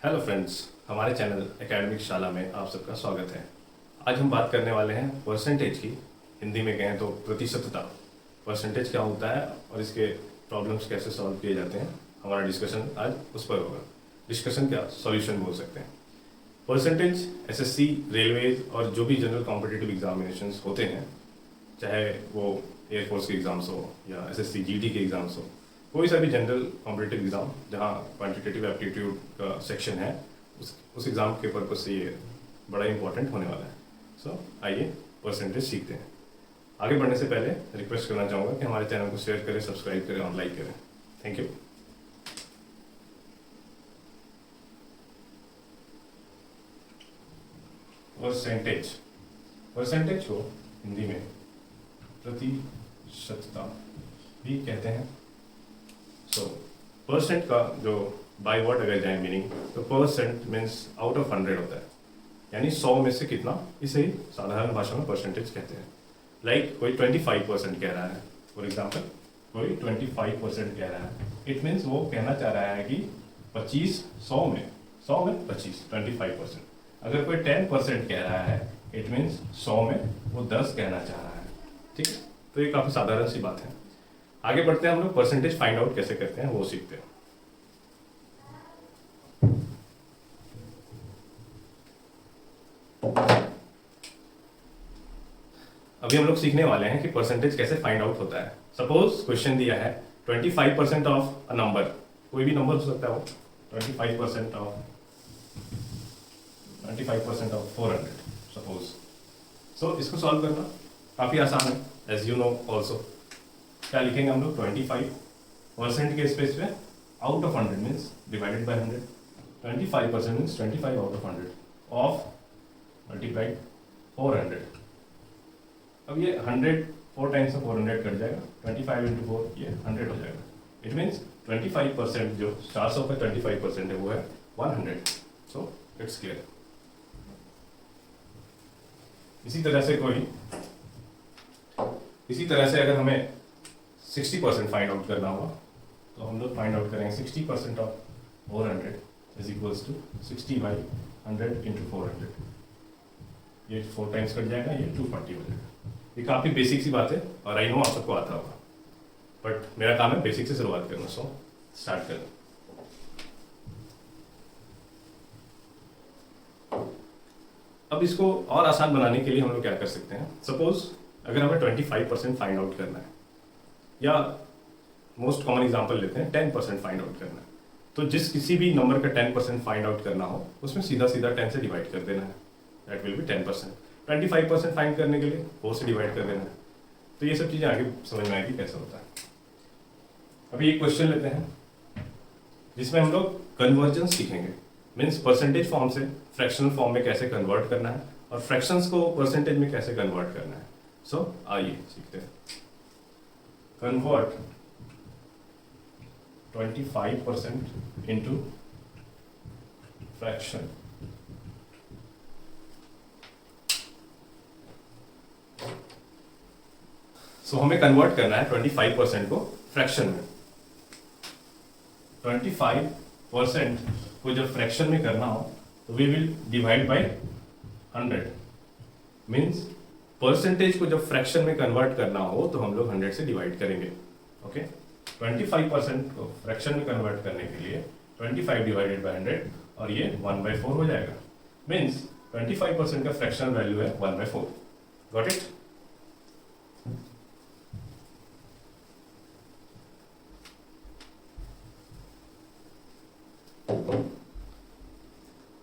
Hello friends, हमारे channel academic शाला में आप सबका स्वागत है। आज हम बात करने वाले हैं परसेंटेज की। हिंदी में कहें तो प्रतिशतता। परसेंटेज क्या होता है और इसके प्रॉब्लम्स कैसे सॉल्व किए जाते हैं, हमारा डिस्कशन आज उस पर होगा। डिस्कशन क्या, सॉल्यूशन बोल सकते हैं। परसेंटेज एसएससी, रेलवेज और जो भी जनरल कॉम्पिटिटिव एग्जामिनेशंस होते हैं, चाहे वो एयरफोर्स के एग्ज़ाम्स हो या एसएससी जीडी के एग्ज़ाम्स हो, कोई सा भी जनरल कॉम्पिटिटिव एग्ज़ाम जहाँ क्वांटिटेटिव एप्टीट्यूड का सेक्शन है, उस एग्ज़ाम के पर्पज से ये बड़ा इंपॉर्टेंट होने वाला है। सो आइए परसेंटेज सीखते हैं। आगे बढ़ने से पहले रिक्वेस्ट करना चाहूँगा कि हमारे चैनल को शेयर करें, सब्सक्राइब करें और लाइक करें। Thank you. परसेंटेज को हिंदी में प्रतिशतता भी कहते हैं। सो परसेंट का जो बाय वर्ड अगर जाए मीनिंग, तो परसेंट मीन्स आउट ऑफ 100 होता है, यानी 100 में से कितना, इसे ही साधारण भाषा में परसेंटेज कहते हैं। लाइक कोई 25% कह रहा है, फॉर एग्जाम्पल कोई 25% कह रहा है, इट मीन्स वो कहना चाह रहा है कि 25 100 में 25 25%। अगर कोई 10% कह रहा है, इट मीन्स 100 में वो 10 कहना चाह रहा है। ठीक है, तो ये काफ़ी साधारण सी बात है। आगे बढ़ते हैं, हम लोग परसेंटेज फाइंड आउट कैसे करते हैं वो सीखते हैं। अभी हम लोग सीखने वाले हैं कि परसेंटेज कैसे फाइंड आउट होता है। सपोज क्वेश्चन दिया है 25% ऑफ अ नंबर, कोई भी नंबर हो सकता है वो, 25% ऑफ 400 सपोज। सो इसको सॉल्व करना काफ़ी आसान है, एज यू नो ऑल्सो। क्या लिखेंगे हम लोग, 25% के स्पेस पे out of 100 means divided by 100। 25% means 25 out of 100 of multiplied 400। अब ये 100 4 टाइम्स में 400 कट जाएगा, 25 इंटू 4 ये 100 हो जाएगा। इट मीन्स 25% जो 400 का 25% है वो है 100। So it's clear. इसी तरह से अगर हमें 60% फाइंड आउट करना होगा, तो हम लोग फाइंड आउट करेंगे 60% of 400 is equals to 60 by 100 into 400। ये 4 टाइम्स कट जाएगा, ये 240 हो जाएगा। ये काफ़ी बेसिक सी बात है और आई नो आप सबको आता होगा, बट मेरा काम है बेसिक से शुरुआत करना। सो स्टार्ट करें। अब इसको और आसान बनाने के लिए हम लोग क्या कर सकते हैं। सपोज अगर हमें 25% फाइंड आउट करना है, या मोस्ट कॉमन एग्जांपल लेते हैं 10% फाइंड आउट करना है, तो जिस किसी भी नंबर का 10% फाइंड आउट करना हो, उसमें सीधा 10 से डिवाइड कर देना है, दैट विल बी 10%। 25% फाइंड करने के लिए 4 से डिवाइड कर देना है। तो ये सब चीज़ें आगे समझ में आएगी कैसा होता है। अभी एक क्वेश्चन लेते हैं जिसमें हम लोग कन्वर्जन सीखेंगे, मीन्स परसेंटेज फॉर्म से फ्रैक्शनल फॉर्म में कैसे कन्वर्ट करना है और फ्रैक्शंस को परसेंटेज में कैसे कन्वर्ट करना है। सो आइए सीखते हैं। Convert 25% into fraction. सो हमें कन्वर्ट करना है 25% को फ्रैक्शन में। 25% को जब फ्रैक्शन में करना हो तो we will divide by 100। Means percentage को जब फ्रैक्शन में कन्वर्ट करना हो तो हम लोग 100 से डिवाइड करेंगे। ओके, 25% को फ्रैक्शन में कन्वर्ट करने के लिए 25 डिवाइडेड बाय 100 और ये 1/4 हो जाएगा। मीन्स 25% का फ्रैक्शनल वैल्यू है 1/4। Got it?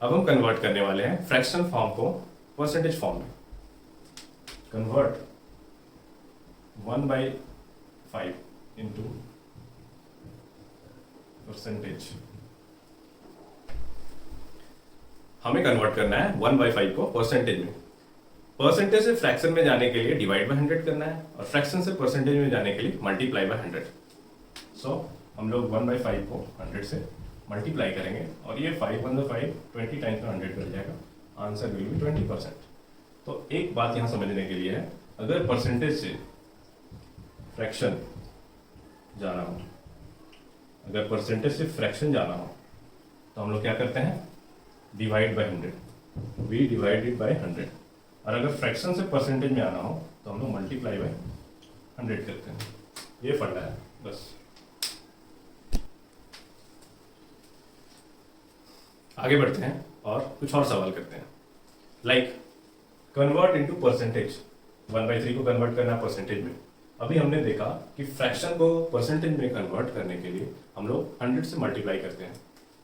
अब हम कन्वर्ट करने वाले हैं फ्रैक्शनल फॉर्म को परसेंटेज फॉर्म में। Convert 1/5 into percentage. हमें कन्वर्ट करना है 1/5 को परसेंटेज में। परसेंटेज से फ्रैक्शन में जाने के लिए डिवाइड बाय 100 करना है और फ्रैक्शन से परसेंटेज में जाने के लिए मल्टीप्लाई बाय 100। सो हम लोग 1/5 को 100 से मल्टीप्लाई करेंगे और ये 5 1 5 20 टाइम्स में 100 कर जाएगा। Answer will be 20%। तो एक बात यहाँ समझने के लिए है, अगर परसेंटेज से फ्रैक्शन जाना हो, अगर परसेंटेज से फ्रैक्शन जाना हो तो हम लोग क्या करते हैं, divide by 100, we divided by 100। और अगर फ्रैक्शन से परसेंटेज में आना हो तो हम लोग मल्टीप्लाई बाय 100 करते हैं। ये फंडा है बस। आगे बढ़ते हैं और कुछ और सवाल करते हैं। लाइक कन्वर्ट इनटू परसेंटेज, 1/3 को कन्वर्ट करना परसेंटेज में। अभी हमने देखा कि फ्रैक्शन को परसेंटेज में कन्वर्ट करने के लिए हम लोग 100 से मल्टीप्लाई करते हैं।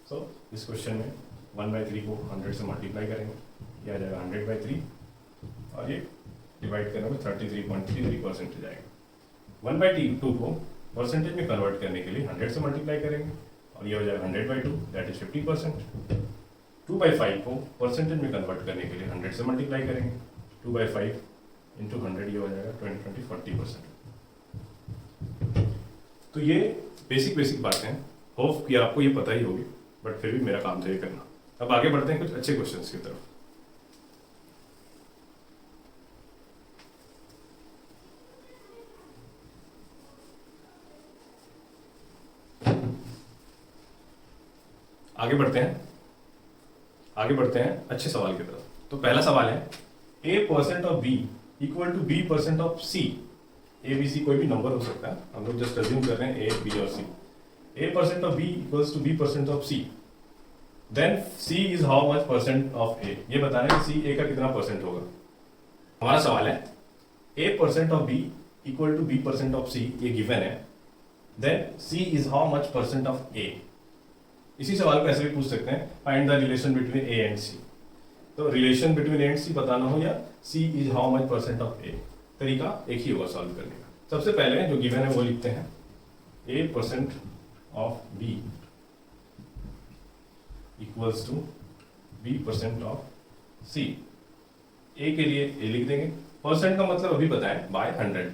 सो इस क्वेश्चन में 1/3 को 100 से मल्टीप्लाई करेंगे, यह आ जाएगा 100/3 और ये डिवाइड करने में 33.33% आएगा। 1/2 को परसेंटेज में कन्वर्ट करने के लिए 100 से मल्टीप्लाई करेंगे और ये हो जाएगा 100/2, दैट इज 50%। 2/5 को परसेंटेज में कन्वर्ट करने के लिए 100 से मल्टीप्लाई करेंगे, 2/5 इंटू 100, ये हो जाएगा 20-40%। तो ये बेसिक बातें हैं, होप कि आपको ये पता ही होगी, बट फिर भी मेरा काम था ये करना। अब आगे बढ़ते हैं कुछ अच्छे क्वेश्चंस की तरफ। आगे बढ़ते हैं अच्छे सवाल की तरफ। तो पहला सवाल है a% of b equal to b% of c। a b c कोई भी नंबर हो सकता है, हम लोग जस्ट अज्यूम कर रहे हैं a b और c। a% of b equals to b% of c, then c is how much percent of a। ये बताना है कि c a का कितना परसेंट होगा। हमारा सवाल है a% of b equal to b% of c, ये गिवन है, then c is how much percent of a। इसी सवाल को ऐसे भी पूछ सकते हैं, find the relation between a and c। तो relation between a and c बताना हो या c is how much percent of a, तरीका एक ही होगा सॉल्व करने का। सबसे पहले जो गिवन है वो लिखते हैं a% of b equals to b% of c। a के लिए a लिख देंगे, परसेंट का मतलब अभी बताएं बाय 100,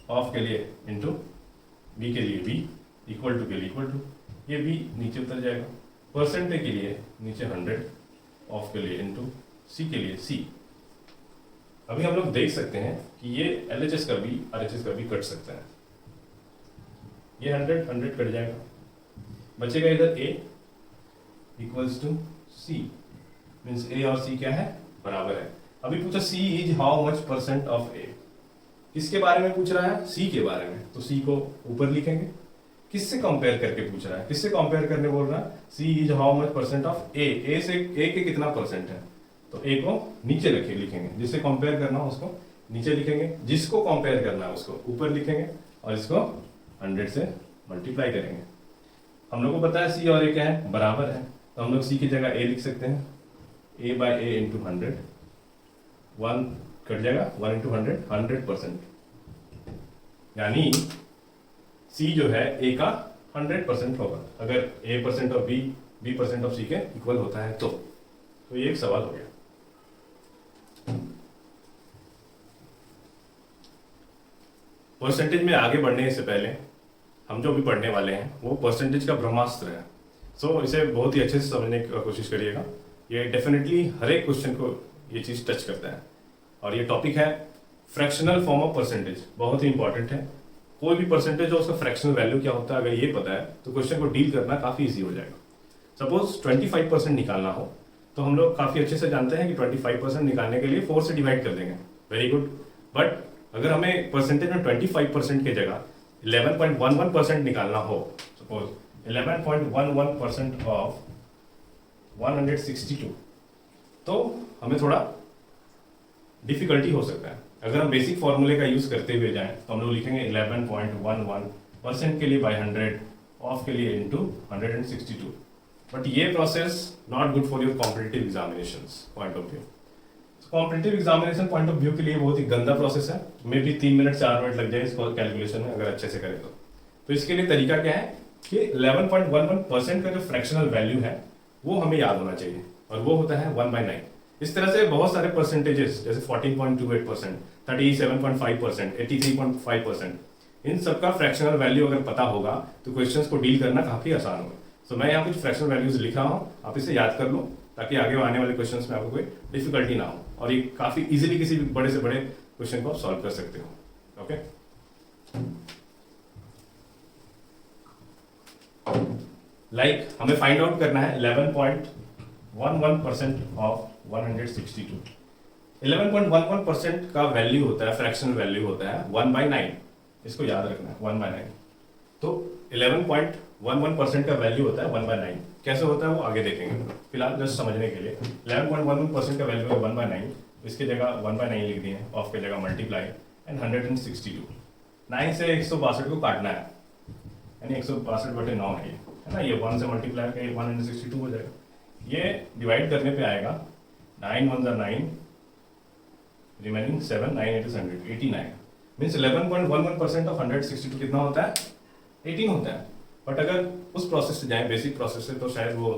ऑफ के लिए इंटू b के लिए b, इक्वल टू के लिए इक्वल टू, ये b नीचे उतर जाएगा, परसेंट के लिए नीचे 100, ऑफ के लिए इंटू c के लिए c। अभी हम लोग देख सकते हैं कि ये LHS का भी RHS का भी कट सकता है, ये 100 कट जाएगा, बचेगा इधर a equals to c, means a और c क्या है, बराबर है। अभी पूछा c is how much percent of a, किसके बारे में पूछ रहा है, c के बारे में, तो c को ऊपर लिखेंगे। किससे कंपेयर करके पूछ रहा है, किससे कंपेयर करने बोल रहा है, c is how much percent of a, a से a के कितना परसेंट है, तो a को नीचे रखे लिखेंगे, जिससे कंपेयर करना हो उसको नीचे लिखेंगे, जिसको कंपेयर करना है उसको ऊपर लिखेंगे और इसको 100 से मल्टीप्लाई करेंगे। हम लोग को पता है c और a क्या है, बराबर है, तो हम लोग c की जगह a लिख सकते हैं, a by a into 100, 1 cut जाएगा, 1 इंटू 100% यानी c जो है a का 100% होगा, अगर a% of b b% of c के इक्वल होता है तो ये एक सवाल हो गया। परसेंटेज में आगे बढ़ने से पहले हम जो भी पढ़ने वाले हैं वो परसेंटेज का ब्रह्मास्त्र है। सो इसे बहुत ही अच्छे से समझने की कोशिश करिएगा, ये डेफिनेटली हर एक क्वेश्चन को ये चीज़ टच करता है। और ये टॉपिक है फ्रैक्शनल फॉर्म ऑफ परसेंटेज, बहुत ही इंपॉर्टेंट है। कोई भी परसेंटेज हो उसका फ्रैक्शनल वैल्यू क्या होता है, अगर ये पता है तो क्वेश्चन को डील करना काफ़ी ईजी हो जाएगा। सपोज 25% निकालना हो तो हम लोग काफ़ी अच्छे से जानते हैं कि 25% निकालने के लिए 4 से डिवाइड कर देंगे, वेरी गुड। बट अगर हमें परसेंटेज में 25% की जगह 11.11% निकालना हो, सपोज 11.11% ऑफ 162, तो हमें थोड़ा डिफिकल्टी हो सकता है। अगर हम बेसिक फॉर्मूले का यूज करते हुए जाएं तो हम लोग लिखेंगे 11.11% के लिए बाय 100, ऑफ के लिए इंटू 162। बट ये process not good for your competitive examinations point of view. Competitive examination point of view के लिए बहुत ही गंदा प्रोसेस है, मे भी 3 मिनट 4 मिनट लग जाए इसको कैलकुलेशन में, अगर अच्छे से करें तो इसके लिए तरीका क्या है कि 11.11% का जो फ्रैक्शनल वैल्यू है वो हमें याद होना चाहिए, और वो होता है 1/9। इस तरह से बहुत सारे परसेंटेजेस जैसे 14.28%, 37.5%, 83.5%, इन सबका फ्रैक्शनल वैल्यू अगर पता होगा तो क्वेश्चंस को डील करना काफी आसान होगा। सो मैं यहाँ कुछ फ्रैक्शनल वैल्यूज लिख रहा हूँ, आप इसे याद कर लो ताकि आगे आने वाले क्वेश्चंस में आपको कोई डिफिकल्टी ना हो, और ये काफी इजीली किसी भी बड़े से बड़े क्वेश्चन को आप सॉल्व कर सकते हो। ओके, हमें फाइंड आउट करना है 11.11% ऑफ 162। 11.11% का वैल्यू होता है, फ्रैक्शनल वैल्यू होता है 1/9। इसको याद रखना है 1/9। तो 11.11% का वैल्यू होता है 1/9। कैसे होता है वो आगे देखेंगे, फिलहाल जस्ट समझने के लिए 11.11% का वैल्यू है 1/9। इसकी जगह 1/9 लिख दिए, ऑफ की जगह मल्टीप्लाई एंड 162। 9 से 162 को काटना है, यानी 162/9 है ना। ये 1 से मल्टीप्लाई करके 162 हो जाएगा। ये डिवाइड करने पे आएगा 9 1 9, रिमेनिंग 7, 9 8 100, 89 मीन्स 11.11% ऑफ 162 कितना होता है? 18 होता है। बट अगर उस प्रोसेस से जाए, बेसिक प्रोसेस से, तो शायद वो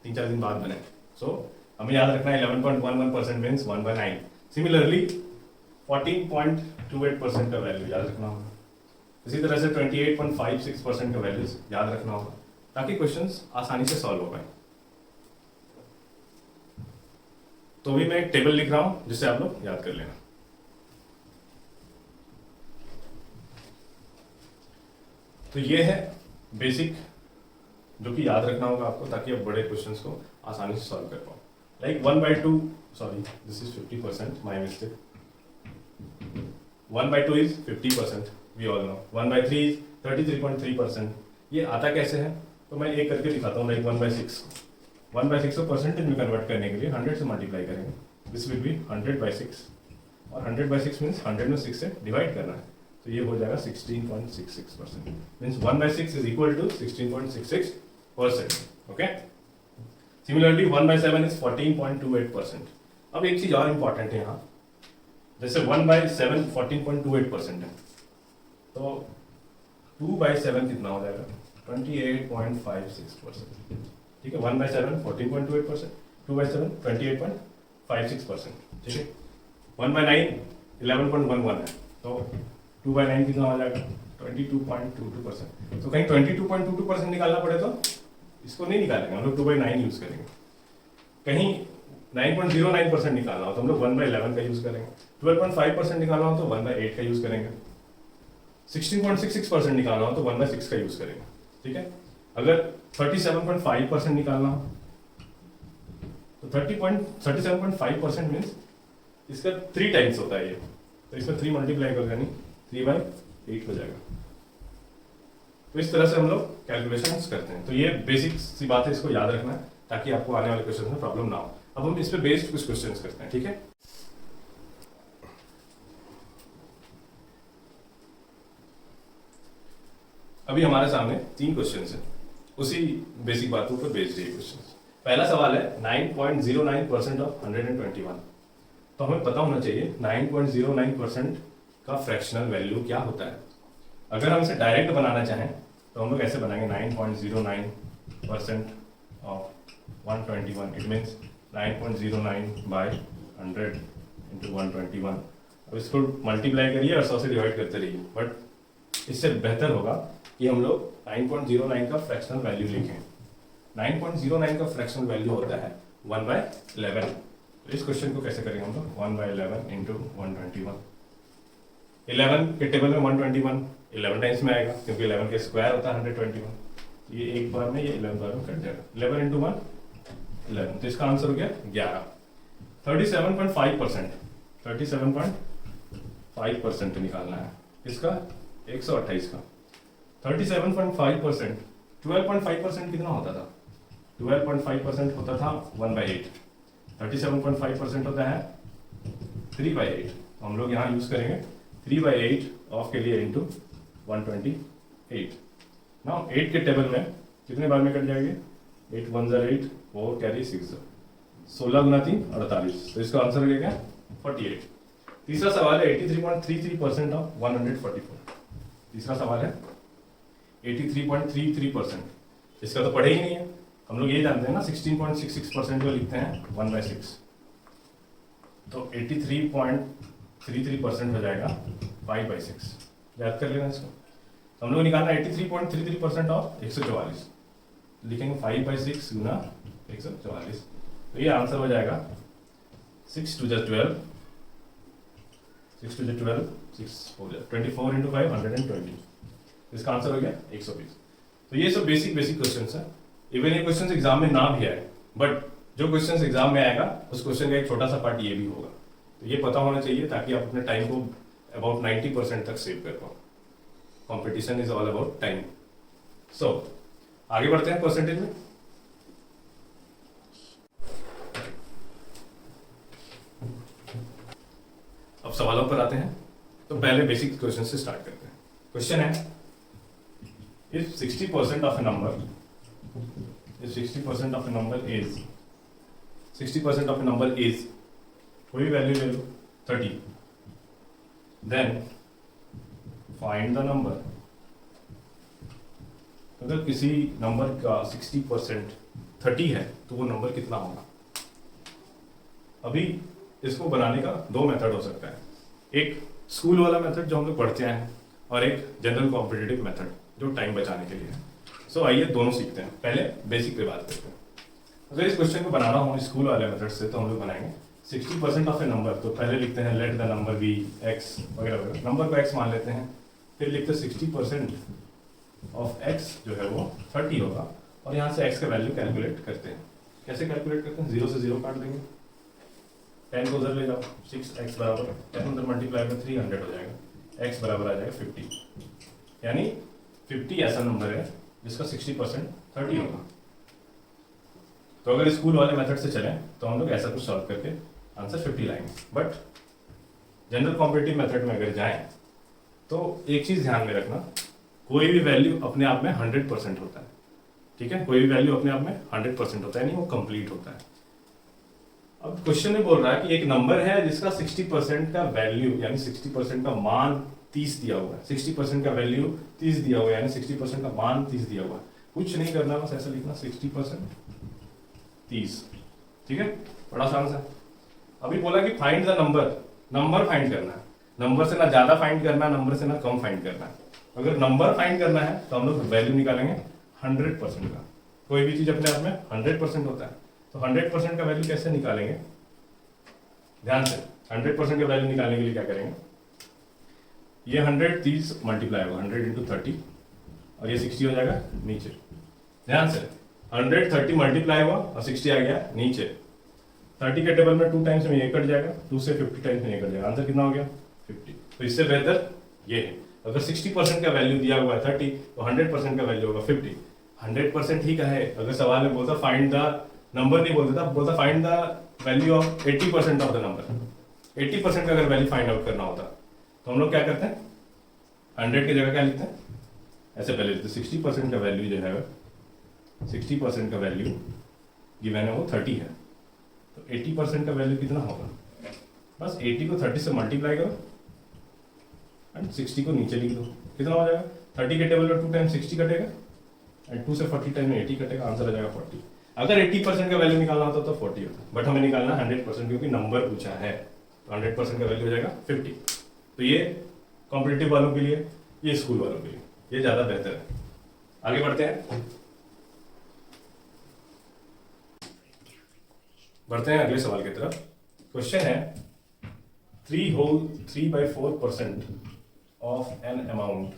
3-4 दिन बाद बने। सो हमें याद रखना है 11.11% मीन्स 1/9। सिमिलरली 14.28% का वैल्यू याद रखना होगा। इसी तरह से 28.56% का वैल्यूज याद रखना होगा, ताकि क्वेश्चंस आसानी से सॉल्व हो पाए। तो भी मैं एक टेबल लिख रहा हूं जिससे आप लोग याद कर लेना। तो ये है बेसिक जो कि याद रखना होगा आपको, ताकि आप बड़े क्वेश्चंस को आसानी से सॉल्व कर पाओ। Like 1/2, sorry this is 50%, my mistake. 1/2 is 50%, we all know. 1/3 is 33.3%। ये आता कैसे है? तो मैं एक करके दिखाता हूँ। लाइक 1/6 को परसेंटेज में कन्वर्ट करने के लिए 100 से मल्टीप्लाई करेंगे। दिस विल बी 100/6, और 100/6 मीन्स 100 में 6 से डिवाइड करना है। तो ये हो जाएगा 16.66%। Means 1/6 is equal to 16.66%। Okay. Similarly 1/7 is 14.28%। अब एक चीज और इंपॉर्टेंट है यहाँ, जैसे 1/7 14.28% है, तो 2/7 कितना हो जाएगा? 28.56%। ठीक है, 1/7 14.28%, 2/7 28.56%। ठीक है। 1/9 11.11 है, तो 2/9 कितना हो जाएगा? 22.22%। तो कहीं 22.22% निकालना पड़े तो इसको नहीं निकालेंगे हम लोग, 2/9 यूज करेंगे। कहीं 9.09% निकालना हो तो हम लोग 1/11 का यूज करेंगे। 12.5% निकालना हो तो 1/8 का यूज करेंगे। 16.66% निकालना हो तो 1/6 का यूज करेंगे। ठीक है। अगर 37.5% निकालना हो तो 37.5% मीन्स इसका 3 टाइम्स होता है ये, तो इसका 3 मल्टीप्लाई कर देनी, 3/8 हो जाएगा। तो इस तरह से हम लोग कैलकुलेशंस करते हैं। तो ये बेसिक सी बात है, इसको याद रखना है ताकि आपको आने वाले क्वेश्चन में प्रॉब्लम ना हो। अब हम इस पे बेस्ड कुछ क्वेश्चंस करते हैं। ठीक है। अभी हमारे सामने 3 क्वेश्चंस हैं, उसी बेसिक बातों पर बेस्ड है क्वेश्चंस। पहला सवाल है 9.09% ऑफ 121। तो हमें पता होना चाहिए 9.09% का फ्रैक्शनल वैल्यू क्या होता है। अगर हम इसे डायरेक्ट बनाना चाहें तो हम लोग ऐसे बनाएंगे 9.09% ऑफ 121। It means 9.09/100 into 121। अब इसको मल्टीप्लाई करिए और 100 से डिवाइड करते रहिए, बट इससे बेहतर होगा कि हम लोग 9.09 का फ्रैक्शनल वैल्यू लिखें। 9.09 का फ्रैक्शनल वैल्यू होता है 1/11। तो इस क्वेश्चन को कैसे करेंगे हम लोग? 1/11 इंटू 121। 11 के टेबल में 121 11 टाइम्स में आएगा, क्योंकि 11 के स्क्वायर होता है 121। तो ये एक बार में, ये 11 बार में कट जाएगा। 11 इंटू 1 11, तो इसका आंसर हो गया 11। 37.5%, 37.5% निकालना है इसका 128 का। 37.5%, 12.5% कितना होता था? 12.5% होता था 1/8। 37.5% होता है 3/8। तो हम लोग यहाँ यूज करेंगे 3/8 ऑफ के लिए इंटू 128। ना 8 के टेबल में कितने बार में कट जाएंगे? 8 1 8, 4 कैरी 6, 16 गुना 3 48। तो इसका आंसर हो गया 48। तीसरा सवाल है 83.33% ऑफ 144। तीसरा सवाल है 83.33%। इसका तो पढ़े ही नहीं है, हम लोग ये जानते हैं ना 16.66% जो लिखते हैं 1/6। तो 83.33% हो जाएगा 5/6। याद कर लेना इसको। तो हम लोग निकालना 83.33% ऑफ 144, लिखेंगे 5/6 गुना 144। तो ये आंसर हो जाएगा 6 2 12, 6 2 12, 6 4 24 इंटू 5 120। इसका आंसर हो गया 120। तो ये सब बेसिक क्वेश्चंस है, इवन ये क्वेश्चन एग्जाम में ना भी आए, बट जो क्वेश्चन एग्जाम में आएगा उस क्वेश्चन का एक छोटा सा पार्ट ये भी होगा, तो ये पता होना चाहिए ताकि आप अपने टाइम को अबाउट 90% तक सेव कर पाओ। Competition is all about time. So आगे बढ़ते हैं परसेंटेज में। अब सवालों पर आते हैं, तो पहले बेसिक क्वेश्चन से स्टार्ट करते हैं। क्वेश्चन है, if 60% of A number is 60% of A number is कोई भी वैल्यू ले लो 30, देन फाइंड द नंबर। अगर किसी नंबर का 60% 30 है तो वो नंबर कितना होगा। अभी इसको बनाने का दो मेथड हो सकता है, एक स्कूल वाला मेथड जो हम लोग पढ़ते हैं और एक जनरल कॉम्पिटिटिव मेथड जो टाइम बचाने के लिए है। सो आइए दोनों सीखते हैं। पहले बेसिक पे बात करते हैं। अगर इस क्वेश्चन को बनाना हो स्कूल वाले मेथड से तो हम लोग बनाएंगे 60% ऑफ ए नंबर, तो पहले लिखते हैं let the number be x वगैरह वगैरह, नंबर को एक्स मान लेते हैं, फिर लिखते हैं 60% ऑफ एक्स जो है वो 30 होगा, और यहाँ से एक्स का वैल्यू कैलकुलेट करते हैं। कैसे कैलकुलेट करते हैं, 0 से 0 काट देंगे, 10 को उधर ले जाओ, 6x बराबर 10 उधर मल्टीप्लाई में 300 हो जाएगा, x बराबर आ जाएगा 50, यानी 50 ऐसा नंबर है जिसका 60% 30 होगा। तो अगर स्कूल वाले मेथड से चलें तो हम लोग ऐसा कुछ सॉल्व करके आंसर 50 लाएंगे, बट जनरल कॉम्पिटिटिव मेथड में अगर जाएं तो एक चीज ध्यान में रखना, कोई भी वैल्यू अपने आप में 100% होता है, ठीक है, कोई भी वैल्यू अपने आप में 100% होता है, यानी वो कंप्लीट होता है। अब क्वेश्चन में बोल रहा है कि एक नंबर है जिसका 60% का वैल्यू यानी 60% का मान 30 दिया हुआ है, 60% का वैल्यू 30 दिया हुआ है, यानी 60% का मान 30 दिया हुआ है। कुछ नहीं करना, बस ऐसा लिखना 60% 30, ठीक है, बड़ा आसान सा। अभी बोला कि find the number, number find करना है, नंबर से ना ज्यादा फाइंड करना है, नंबर से ना कम फाइंड करना है। अगर नंबर फाइंड करना है तो हम लोग वैल्यू निकालेंगे 100% का। कोई भी चीज अपने आप में 100% होता है, तो 100% का वैल्यू कैसे निकालेंगे, ध्यान से। 100% का वैल्यू निकालने के लिए क्या करेंगे, ये 100 30 मल्टीप्लाई होगा, 100 इंटू 30, और ये 60 हो जाएगा नीचे। ध्यान से, 100 30 मल्टीप्लाई हुआ और 60 आ गया नीचे। 30 के टेबल में 2 टाइम्स में ये कट जाएगा, 2 से 50 टाइम्स में ये कट जाएगा, आंसर कितना हो गया 50। तो इससे बेहतर ये है, अगर 60% का वैल्यू दिया हुआ है 30 तो 100% का वैल्यू होगा 50। 100% ही का है, अगर सवाल में बोलता फाइंड द नंबर नहीं बोलता था, बोलता find the value of 80% of the number. 80% का अगर वैल्यू फाइंड आउट करना होता तो हम लोग क्या करते हैं, 100 की जगह क्या लिखते हैं, ऐसे पहले लिखते 60% का वैल्यू जो है 60% का वैल्यू गिवन है वो 30 है, तो 80% का वैल्यू कितना होगा, बस 80 को 30 से मल्टीप्लाई करो एंड 60 को नीचे लिख दो, कितना हो जाएगा 30 के टेबल में 2 टाइम 60 कटेगा एंड 2 से 40 टाइम में 80 कटेगा, आंसर आ जाएगा 40। अगर 80% का वैल्यू निकालना होता तो 40 होता, बट हमें निकालना 100% क्योंकि नंबर पूछा है, तो 100% का वैल्यू हो जाएगा 50। तो ये कॉम्पिटिटिव वालों के लिए, ये स्कूल वालों के लिए ये ज्यादा बेहतर है। आगे बढ़ते हैं अगले सवाल की तरफ। क्वेश्चन है 3/4% ऑफ एन अमाउंट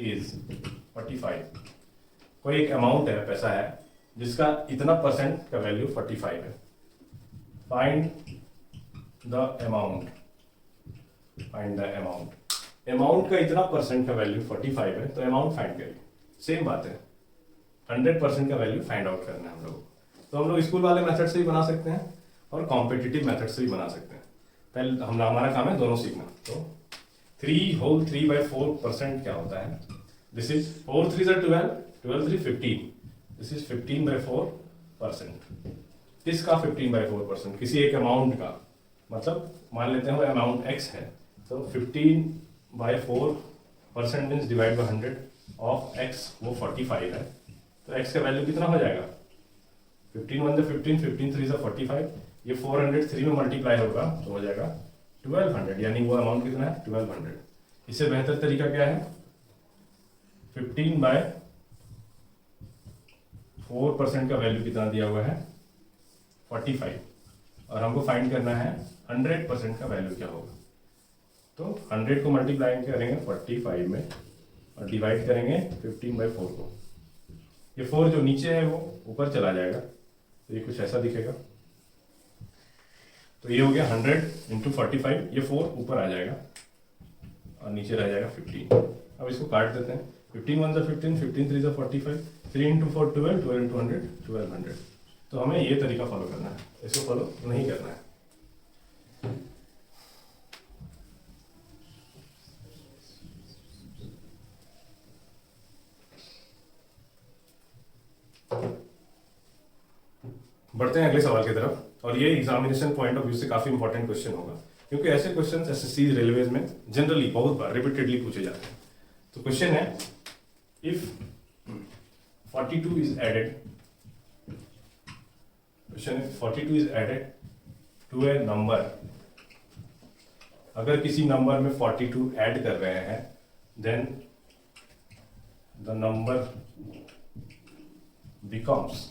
इज 45। कोई एक अमाउंट है, पैसा है जिसका इतना परसेंट का वैल्यू 45 है। Find the amount, find the amount. Amount का इतना परसेंट का वैल्यू 45 है, तो अमाउंट फाइंड करिए। सेम बात है, 100% का वैल्यू फाइंड आउट करना है हम लोग। तो हम लोग स्कूल वाले मेथड से भी बना सकते हैं और कॉम्पिटिटिव मेथड से भी बना सकते हैं। पहले हमारा काम है दोनों सीखना। तो 3/4% क्या होता है, दिस इज 4 3 12, 12 3 15, दिस इज 15/4%। किसका 15/4%, किसी एक अमाउंट का, मतलब मान लेते हैं वो अमाउंट x है, तो 15/4% means divide by 100 of x, वो 45 है, तो x का वैल्यू कितना हो जाएगा 15 1 15, 15 3 45, ये 403 में मल्टीप्लाई होगा तो हो जाएगा 1200, यानी वो अमाउंट कितना है 1200। इससे बेहतर तरीका क्या है, 15/4% का वैल्यू कितना दिया हुआ है 45, और हमको फाइंड करना है 100% का वैल्यू क्या होगा। तो 100 को मल्टीप्लाई करेंगे 45 में और डिवाइड करेंगे 15/4 को, ये 4 जो नीचे है वो ऊपर चला जाएगा, तो ये कुछ ऐसा दिखेगा। तो ये हो गया 100 इंटू 45, ये 4 ऊपर आ जाएगा और नीचे रह जाएगा 15। अब इसको काट देते हैं, 15 1 ज़ा 15, 15 3 ज़ा 45, 3 इंटू 4 12, 12 इंटू 100 1200। तो हमें ये तरीका फॉलो करना है, इसको फॉलो नहीं करना है। बढ़ते हैं अगले सवाल की तरफ, और ये एग्जामिनेशन पॉइंट ऑफ व्यू से काफी इंपॉर्टेंट क्वेश्चन होगा, क्योंकि ऐसे क्वेश्चन एसएससी रेलवेज में जनरली बहुत बार रिपीटेडली पूछे जाते हैं। तो क्वेश्चन है, इफ 42 इज एडेड, क्वेश्चन है 42 is added to a number, अगर किसी नंबर में 42 ऐड कर रहे हैं, then the number becomes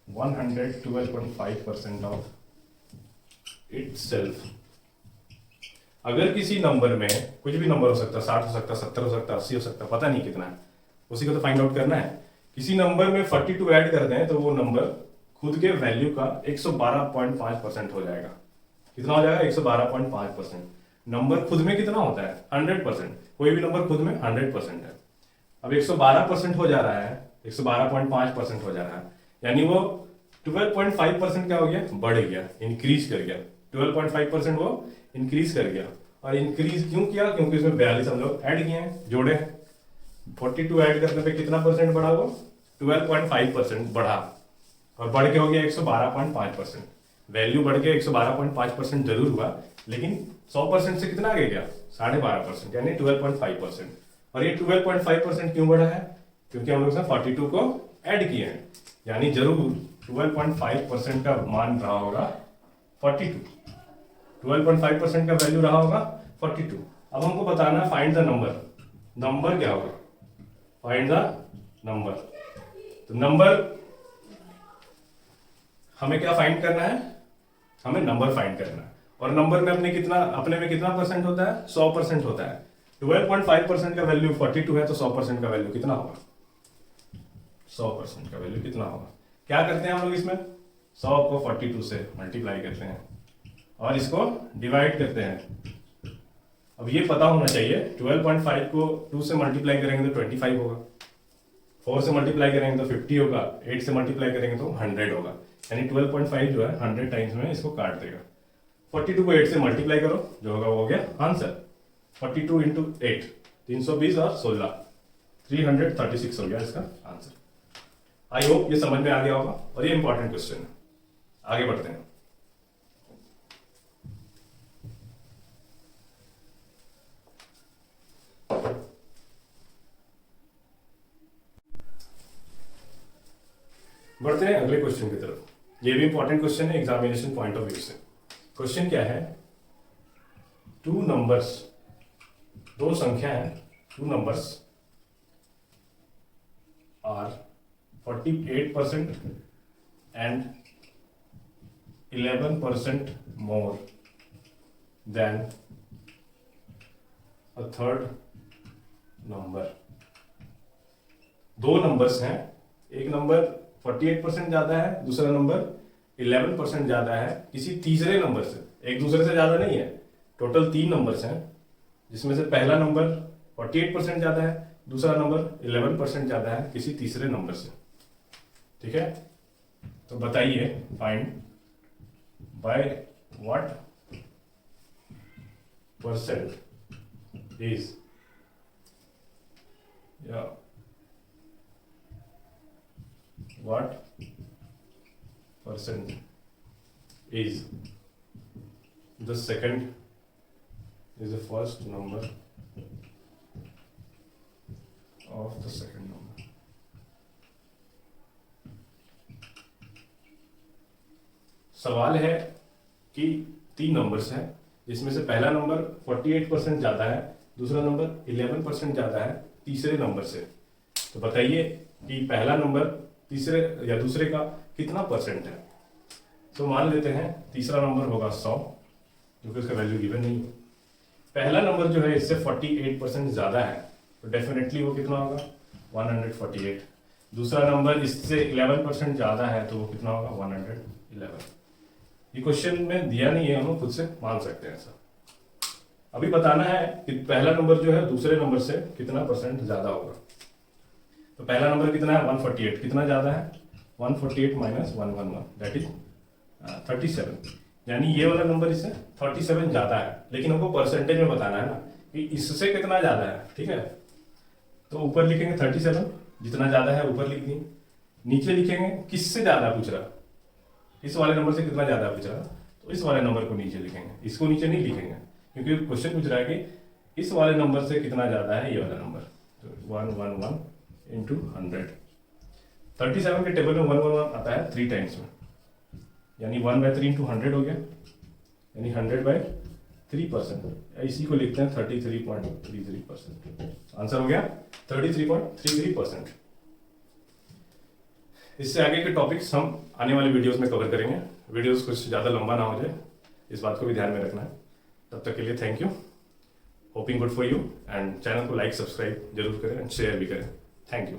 112.5% of itself. अगर किसी नंबर में, कुछ भी नंबर हो सकता है, 60 हो सकता है, 70 हो सकता है, 80 हो सकता है, पता नहीं कितना है, उसी को तो फाइंड आउट करना है। किसी नंबर में 42 ऐड कर दें तो वो नंबर खुद के वैल्यू का 112.5% हो जाएगा। कितना हो जाएगा? 112.5%। नंबर खुद में कितना होता है? 100%। कोई भी नंबर खुद में 100% है। अब 112% हो जा रहा है, 112.5% हो जा रहा है, यानी वो 12.5% क्या हो गया? बढ़ गया, इंक्रीज कर गया। 12.5% वो इंक्रीज कर गया। और इंक्रीज क्यों किया? क्योंकि उसमें 42 हम लोग ऐड किए हैं, जोड़े हैं। 42 ऐड करने पे कितना परसेंट बढ़ा? वो 12.5% बढ़ा, और बढ़ के हो गया 112.5%। वैल्यू बढ़ के 112.5% जरूर हुआ, लेकिन 100% से कितना आगे गया? 12.5%, यानी 12.5%। और ये 12.5% क्यों बढ़ा है? क्योंकि हम लोग 42 को ऐड किए हैं, यानी जरूर 12.5% का मान रहा होगा 42। 12.5% का वैल्यू रहा होगा 42। अब हमको बताना है फाइंड द नंबर। नंबर क्या होगा? Find the number. तो नंबर हमें क्या फाइंड करना है? हमें नंबर फाइंड करना है। और नंबर में अपने में कितना परसेंट होता है? 100% होता है। 12.5% का वैल्यू 42 है, तो 100% का वैल्यू कितना होगा? 100% का वैल्यू कितना होगा? क्या करते हैं हम लोग इसमें? 100 को 42 से मल्टीप्लाई करते हैं और इसको डिवाइड करते हैं। अब ये पता होना चाहिए, 12.5 को 2 से मल्टीप्लाई करेंगे तो 25 होगा, 4 से मल्टीप्लाई करेंगे तो 50 होगा, 8 से मल्टीप्लाई करेंगे तो 100 होगा। यानी 12.5 जो है 100 टाइम्स में इसको काट देगा। 42 को 8 से मल्टीप्लाई करो, जो होगा वो हो गया आंसर। 42 इंटू 8 320 और 16 336 हो गया इसका आंसर। आई होप ये समझ में आ गया होगा, और ये इंपॉर्टेंट क्वेश्चन है। आगे बढ़ते हैं। बढ़ते हैं अगले क्वेश्चन की तरफ। ये भी इंपॉर्टेंट क्वेश्चन है एग्जामिनेशन पॉइंट ऑफ व्यू से। क्वेश्चन क्या है? टू नंबर्स, दो संख्या है, two numbers are 48% and 11% more than a third number। दो नंबर्स हैं, एक नंबर 48% ज्यादा है, दूसरा नंबर 11% ज्यादा है किसी तीसरे नंबर से। एक दूसरे से ज्यादा नहीं है, टोटल 3 नंबर्स हैं, जिसमें से पहला नंबर 48% ज्यादा है, दूसरा नंबर 11% ज्यादा है किसी तीसरे नंबर से। ठीक है, तो बताइए find by what percent is या what percent is the second is the first number of the second number। सवाल है कि 3 नंबर्स हैं, जिसमें से पहला नंबर 48% ज्यादा है, दूसरा नंबर 11% ज्यादा है तीसरे नंबर से। तो बताइए कि पहला नंबर तीसरे या दूसरे का कितना परसेंट है। तो मान लेते हैं तीसरा नंबर होगा 100, क्योंकि उसका वैल्यू गिवन नहीं है। पहला नंबर जो है इससे 48% ज्यादा है, तो डेफिनेटली वो कितना होगा? 148। दूसरा नंबर इससे 11% ज़्यादा है तो वो कितना होगा 111। ये क्वेश्चन में दिया नहीं है, हम खुद से मान सकते हैं ऐसा। अभी बताना है कि पहला नंबर जो है दूसरे नंबर से कितना परसेंट ज़्यादा होगा। तो पहला नंबर कितना है 148, कितना ज़्यादा है 148 माइनस 111 दैट इज 37। यानी ये वाला नंबर इससे 37 ज़्यादा है, लेकिन हमको परसेंटेज में बताना है ना कि इससे कितना ज़्यादा है। ठीक है, तो ऊपर लिखेंगे 37, जितना ज़्यादा है ऊपर लिख दिए। नीचे लिखेंगे किससे ज़्यादा पूछ रहा, इस वाले नंबर से कितना ज़्यादा पूछ रहा, तो इस वाले नंबर को नीचे लिखेंगे, इसको नीचे नहीं लिखेंगे क्योंकि क्वेश्चन पूछ रहा है कि इस वाले नंबर से कितना ज़्यादा है ये वाला नंबर। तो 111 इंटू 100, 37 के टेबल में 111 आता है 3 टाइम्स में, यानी 1/3 इंटू 100 हो गया, यानी 100/3%। इसी को लिखते हैं 33.33%। आंसर हो गया 33.33%। इससे आगे के टॉपिक्स हम आने वाले वीडियोस में कवर करेंगे। वीडियोस कुछ ज़्यादा लंबा ना हो जाए, इस बात को भी ध्यान में रखना है। तब तक के लिए thank you, hopping good for you, and channel को लाइक सब्सक्राइब जरूर करें एंड शेयर भी करें। Thank you.